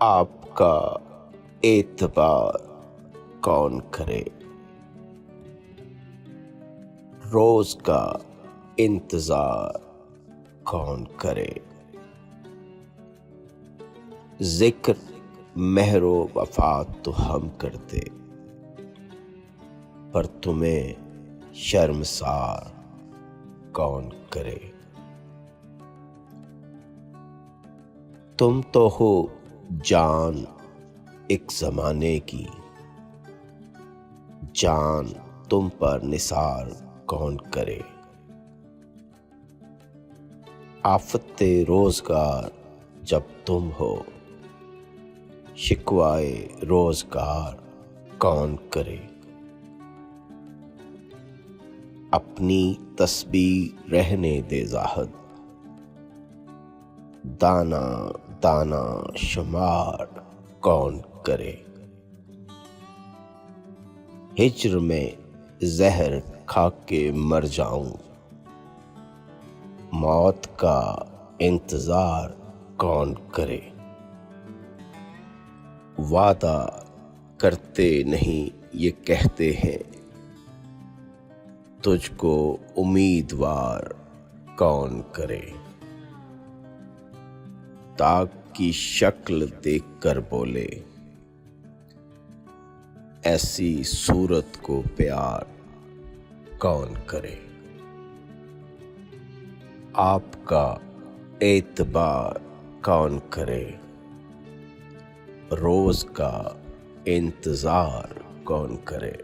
आपका एतबार कौन करे, रोज का इंतजार कौन करे। जिक्र मेहरो वफा तो हम करते, पर तुम्हें शर्मसार कौन करे। तुम तो हो जान एक जमाने की, जान तुम पर निसार कौन करे। आफते रोजगार जब तुम हो, शिकवाए रोजगार कौन करे। अपनी तस्बीह रहने दे ज़ाहिद, दाना दाना शुमार कौन करे। हिज्र में जहर खा के मर जाऊं, मौत का इंतजार कौन करे। वादा करते नहीं ये कहते हैं, तुझको उम्मीदवार कौन करे। ताक की शक्ल देखकर बोले, ऐसी सूरत को प्यार कौन करे। आपका एतबार कौन करे, रोज का इंतजार कौन करे।